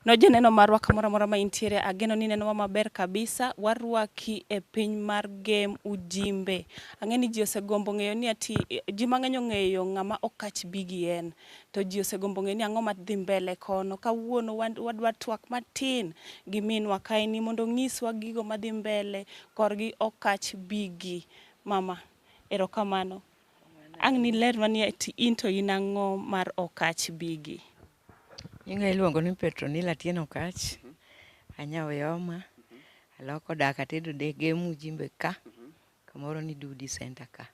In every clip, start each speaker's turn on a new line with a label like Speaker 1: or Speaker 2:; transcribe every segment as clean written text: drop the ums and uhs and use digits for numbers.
Speaker 1: Noje neno marwa kamoro amora ma intiere, ageno ni nenowa maber kabisa. Warwaki e piny mar game Ujimbe. Ang'eni ji osegombo ng'eyo ni ati ji mang'eny ong'eyo ng'ama Okach Biggy en. To ji osegombo ng'eyo ni ang'o madhi mbele kono. Kawuono wadwa twak matin gi minwa kaeni mondo ng'iswa gigo madhi mbele korgi Okach Biggy. Mama, erokamano. Ang' ni ler mani ati in to in ang'o mar Okach Biggy?
Speaker 2: Nyinga iluongo ni Petronila Atieno Okach. Anyawo Yoma. Aloko dak atedo game Ujimbe ka. Kamoro ni Dudi Center ka.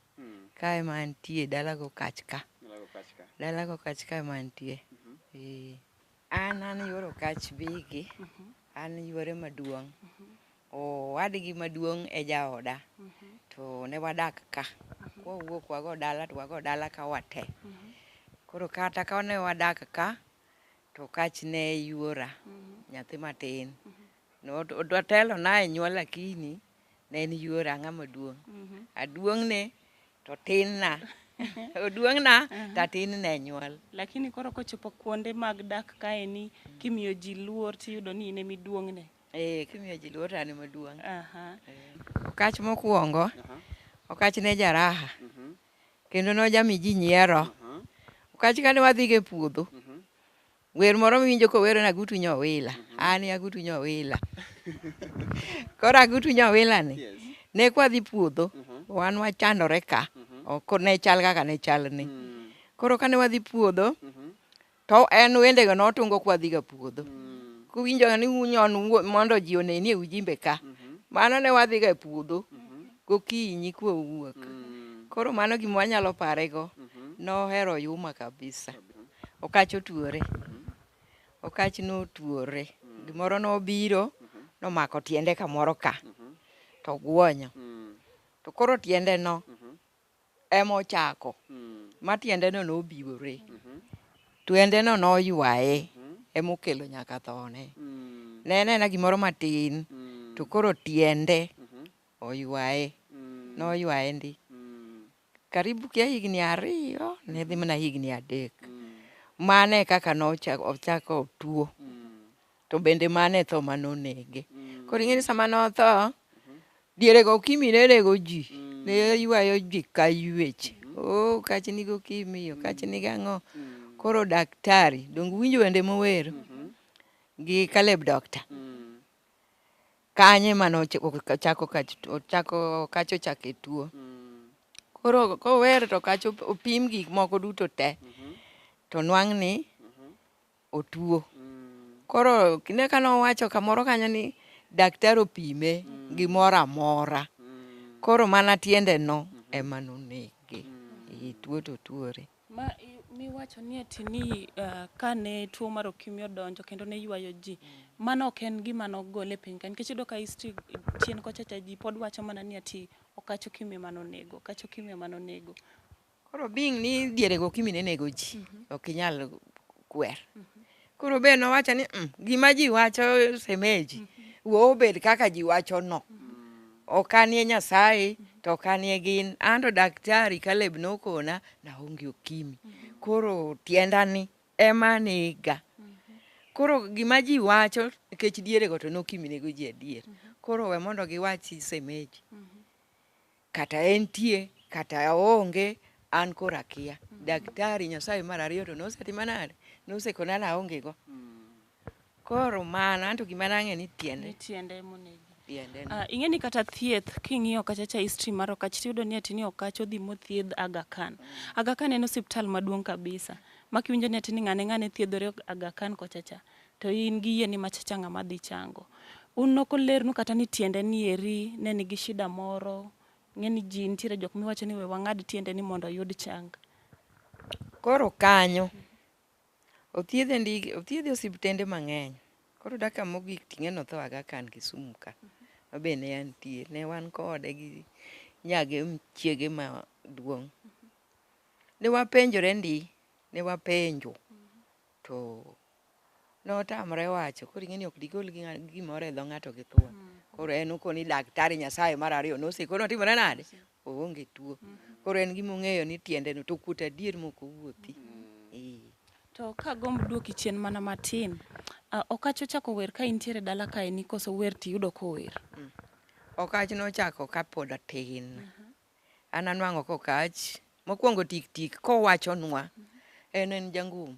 Speaker 2: Ka ema antie dalago Okach ka. Dalago Okach ka ema antie. An yuoro Okach Biggy. An yuore maduong'. Owadgi maduong' e jaoda. To ne wadak ka. Wawuok wago dala to wago dala ka wate. Koro kata ka ne wadak ka, to Okach ne yuora, nyathi matin. Otelo na e nyuol lakini ne en yuora ng'ama duong'. Aduong' ne to tin na. Oduong' na to atin ne e nyuol.
Speaker 1: Lakini koro kochopo kuonde mag dak kaeni, kimiyo ji luor tiyudo ni in emiduong' ne.
Speaker 2: Kimiyo ji luor to an ema duong'. Okach mokwongo, Okach ne jaraha. Kendo nojami ji nyiero. Okach kane wadhi e puodho, wer moro miwinjo kowero ni Agutu Nyowila. An Agutu Nyowila. Koro Agutu Nyowila ni, ne kwadhi puodho, wan wachandore ka. Ok ne chal kaka ne chal ni. Koro kane wadhi puodho, to en wendego notungo kwadhi ga puodho. Kuwinjo ni unyon mondo ji oneni e Ujimbe ka. Mano ne wadhi ga puodho, gokinyi kwawuok. Koro mano gima wanyalo parego. Nohero Oyuma kabisa. Okach otuore. Okach notuore. Gimoro nobiro, nomako tiende kamoro ka. To guonyo. To koro tiende no, emochako. Ma tiende no nobiwore. Tiende no noywaye. Emokelo nyaka thone. Ne en gimoro matin. To koro tiende oywaye. Noywaye ndi. Karibu kia higni 2, ne dhi mana higni 3. Mane kaka ochako tuo. To bende mane tho manonege. Koro ing'eni sama notho, diere go Okimi ne nego ji. Ne ywayo ji ka ywech. Okach nigi Okimi, Okach nigi ang'o. Koro daktari, dong winjo wende mowero gi Caleb Doctor. Kanye mano Okach ochake tuo. Koro kower to Okach opim gik moko duto te. To nwang' ni otuo. Koro kinde ka nowacho kamoro kanyo ni daktari opime gimoro amora. Koro mana tiende no ema nonege. Tuo to tuore.
Speaker 1: Miwacho ni ati ni kane tuo mar Okimi odonjo kendo ne ywayo ji, mano ok en gima nogole piny ka. Nikech iyudo ka history chien kochacha ji pod wacho mana ni ati Okach Okimi manonego. Okach Okimi manonego.
Speaker 2: Koro being ni diere go Okimi ne nego ji, ok inyal kwer. Koro be nowacho ni gima ji wacho semeji, wuo obed kaka ji wacho no. Ok anie Nyasaye, to ok anie gin. Anto daktari Caleb nokona naonge Okimi. Koro tienda ni ema nega. Koro gima ji wacho, nikech diere go to ne Okimi nego ji adier. Koro we mondo giwachi semeji. Kata entie, kata onge, an koro akia. Daktari Nyasaye mar 2 to nosetimo nade? Nosekona naonge go. Koro mano, anto gima nang'e ni tiende.
Speaker 1: Tiende monegi.
Speaker 2: Tiende.
Speaker 1: Ing'eni kata thieth king'iyo kachacha history mar Okach tiyudo ni ati ni Okach odhi mothiedh Aga Khan. Aga Khan en osiptal maduong' kabisa. Ma kiwinjo ni ati ni ng'ane thiedhore Aga Khan kochacha. To in gi yie ni machacha ng'ama dhi chango. Un nokolernu kata ni tiende ni eri ne nigi shida moro. Ng'eni ji nitiere jok miwacho ni we wang'ad tiende ni mondo yud chang.
Speaker 2: Koro kanyo, othiedhe osiptende mang'eny. Koro daka mogik ting'e notho Aga Khan Kisumu ka. Mabe ne antie, ne wan kode gi nyage mchiege maduong'. Ne wapenjore ndi, ne wapenjo. To notamre wacho, koro ing'eni ok digol gimoro e dho ng'ato gi thuon. Koro en okoni daktari Nyasaye mar 2 nosekone otimore nade? Oonge tuo. Koro en gima ong'eyo ni tiende no to kuot adier mok owuothi.
Speaker 1: To kagomb duoki chien mana matin, Okach ochako wer ka intiere dala kae ni koso wer tiyudo kower?
Speaker 2: Okach nochako kapod atin. An anwang'o kokach mokwongo tik tik kowachonwa en jangum.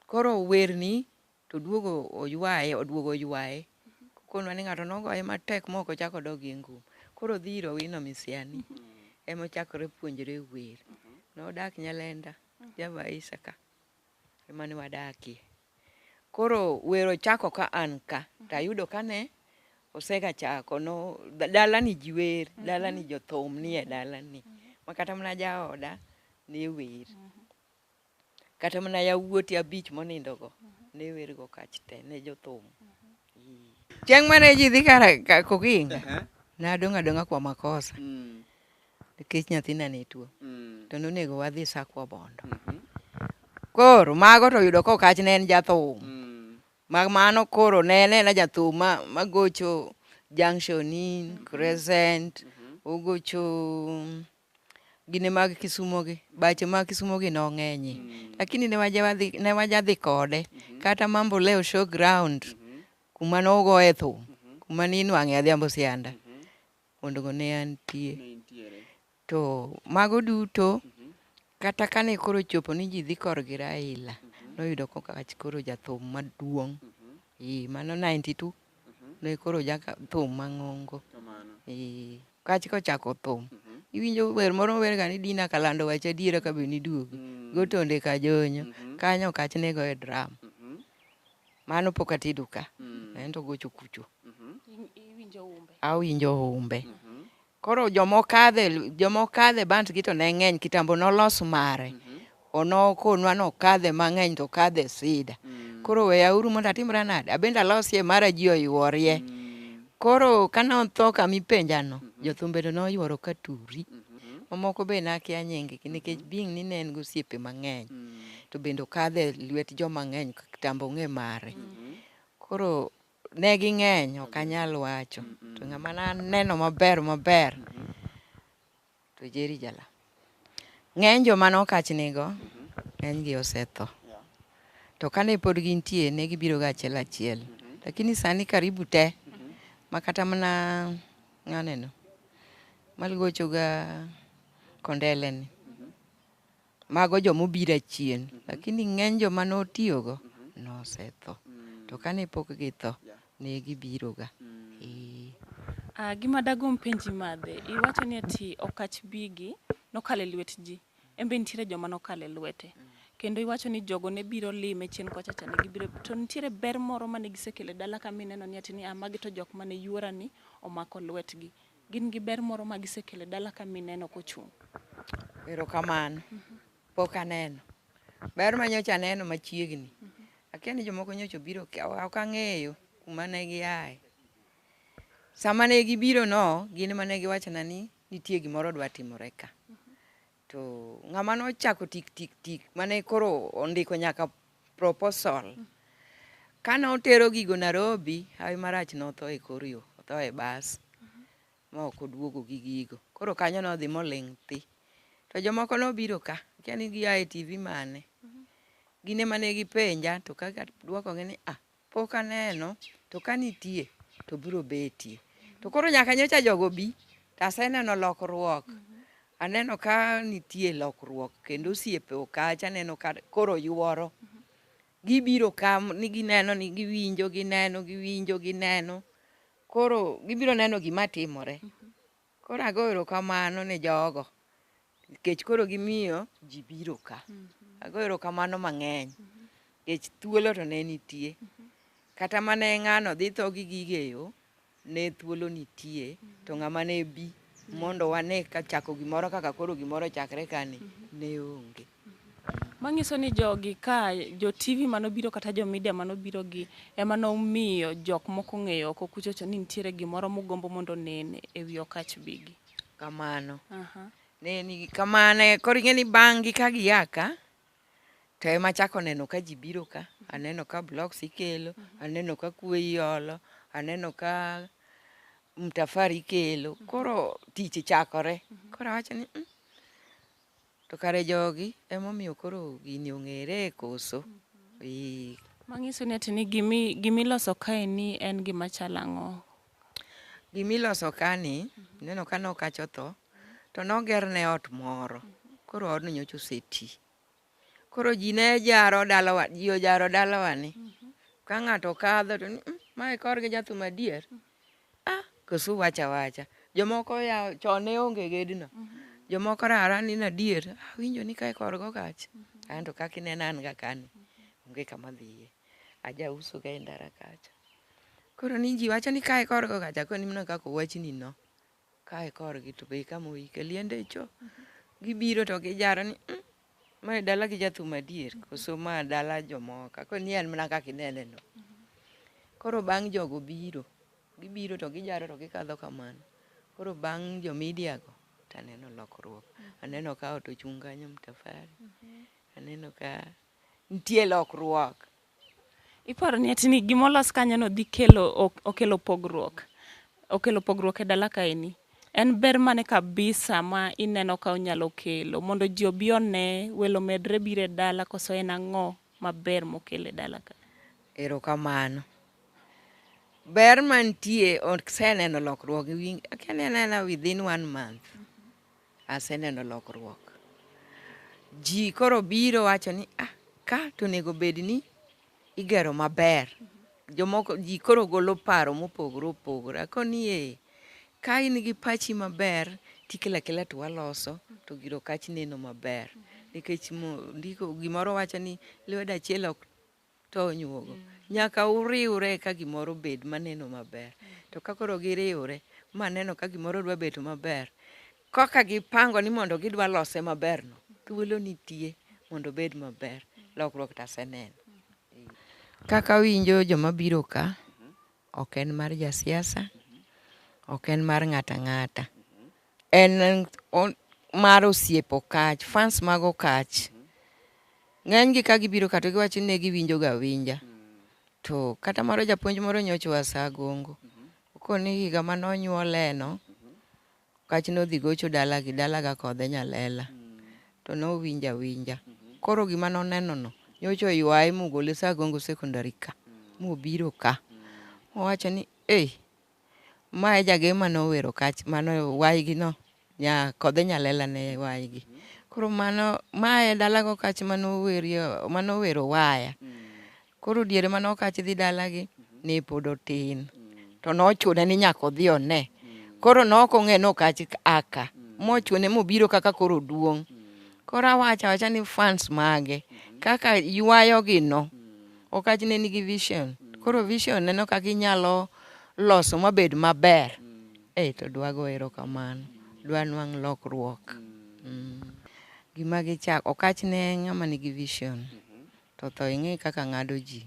Speaker 2: Koro werni to duogo oywaye. Kokonwa ni ng'ato nogoye matek mok ochako odok gi ngum. Koro dhiro Owino Misiani emochakore puonjore wer. Nodak Nyalenda, Javaisa ka ema ne wadakie. Koro wer ochako ka an ka. Tayudo kane osega chako dalani ji wer, dalani jothum nie dalani. Makata mana jaoda ne wer. Kata mana yawuoti 5 monindogo ne wer go kach te ne jothum. Chieng' mane ji dhi kar Koginga, nadong' adong'a kwa makosa. Nikech nyathina ne tuo. To nonego wadhi Sakwa Bondo. Koro mago to yudo kokach ne en jathum. Mag mano koro ne en jathum magocho Junction Inn, Crescent, ogocho gine mag Kisumo gi. Bache mag Kisumo gi nong'enye. Lakini ne wajadhi kode. Kata Mamboleo Showground kuma nogoye thum. Kuma ninwang'e Adhiambo Sianda. Mondo ne antie. To mago duto kata kane koro chopo ni ji dhi korgi Raila. Noyudo kokach koro jathum maduong'. Mano 92. Ne koro jathum mang'ongo. Kach kochako thum. Iwinjo wer moro werga ni Dina Kalando wacha adiera ka be niduogi. Gotonde kajonyo. Kanyo okach ne goye drum. Mano pok atedo ka. Ento gocho kucho. Awinjo humbe. Koro jomokadhe band gi to ne ng'eny. Kitambo nolos mare. Onokonwa nokadhe mang'eny to kadhe sida. Koro weyauru mondo atimra nade. Abende alosie mara ji oyuorie. Koro kane otho kamipenjano, jothumbe to noyuoro ka turi. Mamoko be nakia nying gi nikech being ni ne en gosiepe mang'eny. To bende okadhe lwet joma ng'eny kitambo ong'e mare. Koro ne ging'eny ok anyal wacho. To ng'ama naneno maber to Jerry Jala. Ng'eny joma nokach nigo ng'eny gi osetho. To kane pod gintie ne gibiro ga achiel. Lakini sani karibu te makata mana ng'aneno malgocho ga Kondele ni. Mago jomobiro achien. Lakini ng'eny joma notiyogo nosetho. To kane pok githo ne gibiro ga.
Speaker 1: Gima dagom penji madhe. Iwacho ni ati okach bigi nokale lwet ji. Embe nitiere joma nokale lwete. Kendo iwacho ni jogo ne biro lime chien kocha chane gibiro. To nitiere ber moro mane gisekele dala kamineno ni ati ni magi to jok mane yuora ni omako lwetgi. Gin gi ber moro magisekele dala kamineno kochung'.
Speaker 2: Erokamano. Pok aneno. Ber manyocha aneno machiegni. Akia ni jomoko nyocha biro ok ang'eyo kuma ne giaye. Sama ne gibiro no, gin mane giwachona ni nitie gimoro dwa timore ka. To ng'ama nochako tik mane koro ondiko nyaka proposal. Kane otero gigo Nairobi, hawi marach notho e kor yo, otho e bas. Ma ok oduogo gi gigo. Koro kanyo nodhi moling' thi. To jomoko nobiro ka, akia ni giaye TV mane. Gine mane gipenja to kaka duoko gi ni pok aneno to kanitie to biro betie. To koro nyaka nyocha jogo bi, taseneno lokruok. Aneno ka nitie lokruok kendo osiepe okach aneno ka koro yuoro. Gibiro ka ni gineno ni giwinjo gineno. Koro gibiro neno gima timore. Koro agoyo erokamano ne jogo. Nikech koro gimiyo ji biro ka. Agoyo erokamano mang'eny. Nikech thuolo to ne nitie. Kata mane ng'ano dhi tho gi gigeyo, ne thuolo nitie. To ng'ama ne bi mondo wane ka chako gimoro kaka koro gimoro chakre kani ne onge.
Speaker 1: Manyiso ni jogi ka jo TV manobiro kata jo media manobiro gi ema nomiyo jok moko ng'eyo oko kuchocho ni nitiere gimoro mogombo mondo nene e wi okach bigi.
Speaker 2: Kamano. Neni kamane koro ing'e ni bang' gi ka giyaka to ema chako neno ka ji biro ka. Aneno ka blocks ikelo, aneno ka kwe iolo, aneno ka mtafari ikelo. Koro tich chakore. Koro awacho ni to kare jogi emomiyo koro gini ong'ere koso.
Speaker 1: Manyiso ni ati ni gimiloso kae ni en gima chalang'o.
Speaker 2: Gimiloso kani, neno ka nokach otho, to nogerne ot moro. Koro odno nyocha oseti. Koro ji ne jaro dalawa, ji ojaro dalawa ni. Ka ng'ato kadho to ni, mae korgi jathum adier. Koso wacha wacha. Jomoko ya chon ne onge gedno. Jomoko rara ni nadier. Winjo ni kae korgo kach. Anto kaka inena an ga kani. Onge kama dhiye. Aja uso ga e ndara kacha. Koro ni ji wacho ni kae korgo kacha. Koro nimno kako wachni no. Kae korgi to be kama oike liende cho. Gibiro to gijaro ni, mae dala gi jathum adier. Koso ma dala jomoko. Koro ni en mana kaka inene no. Koro bang' jogo biro. Gibiro to gijaro to gikadho kamano. Koro bang' jo media go, taneno lokruok. Aneno ka ot ochung' kanyo mtafari. Aneno ka nitie lokruok.
Speaker 1: Iparo ni ati ni gimolos kanyo no dhi okelo pogruok. Okelo pogruok e dala kaeni. En ber mane kabisa ma ineno ka onyalo kelo mondo ji obi one welo medre bire dala koso en ang'o maber mokele dala ka.
Speaker 2: Erokamano. Ber mantie oseneno lokruok. Akenena within 1 month. Aseneno lokruok. Ji koro biro wacho ni, ka to nego bed ni igero maber. Jomoko ji koro golo paro mopogore opogore. Koni ka in gi pachi maber, tikelo akela to waloso, to giro kach neno maber. Nikech ndiko gimoro wacho ni lwedo achiel ok to nyuogo. Nyaka uriwre ka gimoro bed maneno maber. To ka koro giriwre, maneno ka gimoro dwa bedo maber. Koka gipango ni mondo gidwa lose maber no. Thuolo nitie mondo bed maber. Lokruok taseneno. Kaka winjo joma biro ka, ok en mar jasiasa, ok en mar ng'ata ng'ata. En mar osiepo kach, fans mago kach. Ng'eny gi ka gibiro ka to giwacho ni giwinjo ga winja. To kata moro japuonj moro nyocha wasa gongo. Koni higa manonyuole no, kach nodhi gocho dala ga kodhe Nyalela. To nowinja winja. Koro gima noneno no, nyocha oywaye mogole sa gongo secondary ka. Mobiro ka. Owacho ni, mae jagema nowero kach, mano waygi no. Kodhe Nyalela ne waygi. Koro mae dalago kach manowero waya. Koro diere manokach dhi dalagi, ne pod otin. To nochune ni nyaka odhi one. Koro nokong'e nokach aka. Mochune mobiro kaka koro duong'. Koro awacha ni fans mage. Kaka ywayo gi no. Okach ne nigi vision. Koro vision neno kaka inyalo loso mabed maber. To dwago erokamano. Dwa nwang' lokruok. Gima gichako. Okach ne ng'ama nigi vision. To tho ing'e kaka ng'ado ji.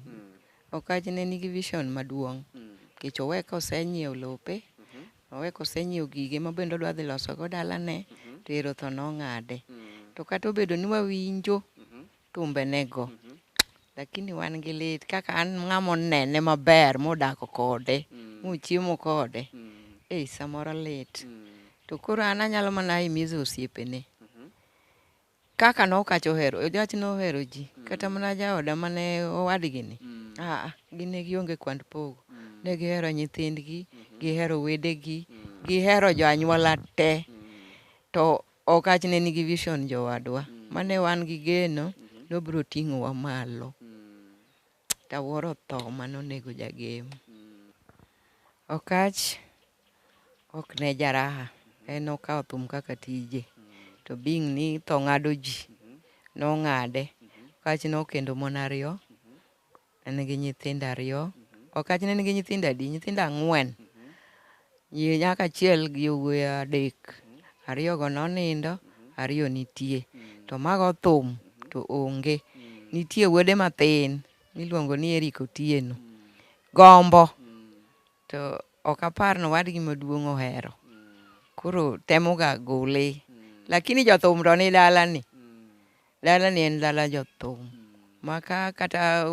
Speaker 2: Okach ne nigi vision maduong'. Kech owe kosenyiew lope. Owe kosenyiew gige mabende odwa dhi loso go dalane. To ero tho nong'ade. To kata obedo ni wawinjo tumbe nego. Lakini wan gi lit. Kaka an ng'ama onene maber modak kode. Mochiemo kode. Samoro lit. To koro an anyalo mana himizo osiepene. Kaka nokach ohero. Ojach nohero ji. Kata mana jaoda mane owadgi ni. Gine gionge kwand pogo. Ne gihero nyithindgi. Gihero wedegi. Gihero jo anyuola te. To okach ne nigi vision jowadwa. Mane wan gi geno. Nobiro ting'owa malo. Tawuoro tho manonego jagemo. Okach ok ne jaraha. En okawo thum kaka tije. To being ni tho ng'ado ji. Nong'ade. Okach nokendo mon 2. En gi nyithindo 2. Okach ne nigi nyithindo adi? Nyithindo 4. Nyaka achiel gi yawuoyi 3. 2 go nonindo. 2 nitie. To mago thum to onge. Nitie wuode mathin. Miluongo ni Eric Otieno. Gombo. To ok apar ni owadgi maduong' ohero. Koro temo ga gole. Lakini jothum to ni dalani. Dalani en dala jothum. Maka kata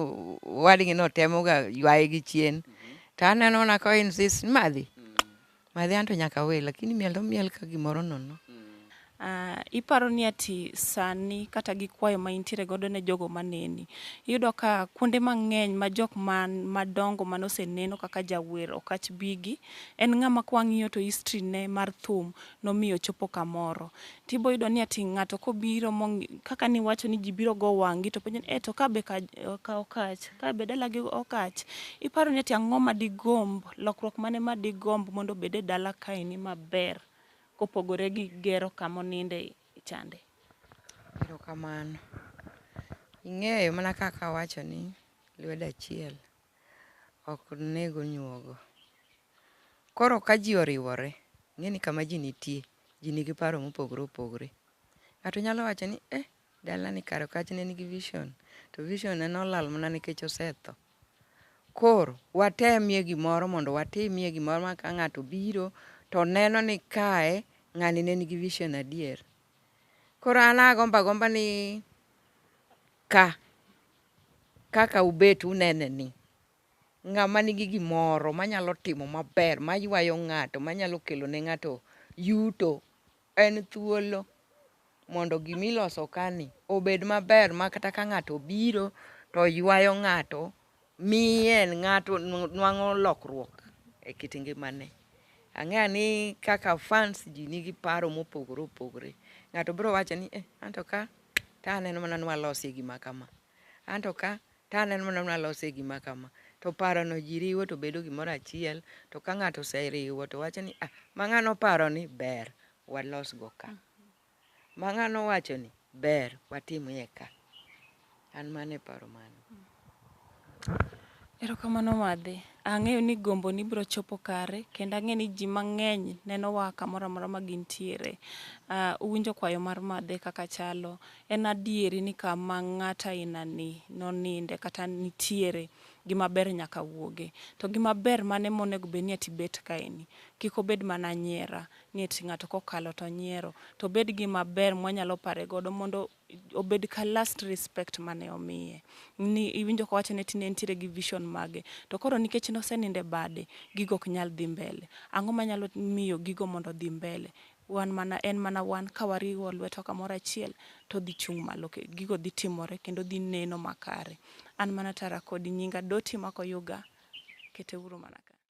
Speaker 2: wadgi no temo ga ywaye gi chien. To aneno na ko insist madhi. Madhi anto nyaka we. Lakini miel to miel ka gimoro nono.
Speaker 1: Iparo ni ati sani kata gi kwayo ma intiere godo ne jogo maneni, iyudo ka kuonde mang'eny ma jok madongo manoseneno kaka jawer Okach Bigi, en ng'ama kwang'iyo to history ne mar thum nomiyo chopo kamoro. Tibo yudo ni ati ng'ato kobiro kaka niwacho ni ji biro go wang'i to penjo ni to kabe ka Okach, kabe dala gi Okach. Iparo ni ati ang'o ma digomb, lokruok mane ma digomb mondo obed e dala kaeni maber kopogore gi gero kamoninde chande?
Speaker 2: Erokamano. Ing'eyo mana kaka wacho ni lwedo achiel ok nego nyuogo. Koro ka ji oriwore, ing'eni kama ji nitie, ji nigi paro mopogore opogore. Ng'ato nyalo wacho ni dalani kare Okach ne nigi vision, to vision ne nolal mana nikech osetho. Koro watemie gimoro mondo watimie gimoro ma ka ng'ato biro to neno ni kae ng'ani ne nigi vision adier. Koro an agomba ni kaka ubet unene ni, ng'ama nigi gimoro manyalo timo maber, maywayo ng'ato, manyalo kelo ne ng'ato yuto, en thuolo mondo gimiloso kani obed maber ma kata ka ng'ato biro to ywayo ng'ato, miye ng'ato nwang'o lokruok e kit ngimane. Ang'eya ni kaka fans ji nigi paro mopogore opogore. Ng'ato biro wacho ni anto ka taneno mana ni walosie gima kama, anto ka taneno mana ni walosie gima kama. To parono ji riwo to bedo gimoro achiel, to ka ng'ato oseriwo to wacho ni ma ng'ano paro ni ber, walosgo ka. Ma ng'ano wacho ni ber, watimie ka. An mane paro mano.
Speaker 1: Erokamano Madhe. Ang'eyo ni gombo ni biro chopo kare, kendo ang'e ni ji mang'eny nenowa kamoro amora ma gintiere. Uwinjo kwayo mar Madhe kaka chalo. En adieri ni kama ng'ato aina ni noninde kata nitiere, gima ber nyaka wuoge. To gima ber mane monego bed ni ati bet kaeni. Kik obed mana nyiera, ni ati ng'ato kokalo to nyiero. To bed gima ber mwanyalo pare godo mondo obed ka last respect mane omiye. Ni iwinjo kawacho ni ne nitiere gi vision mage. To koro nikech noseninde bade, gigo ok nyal dhi mbele. Ang'o manyalo miyo gigo mondo dhi mbele? En mana wan ka wariwo lweto kamoro achiel, to dhi chung' malo, gigo dhi timore kendo dhi neno makare. An mana Tara Kodi, nyinga Doti Makoyuga, kete uru mana.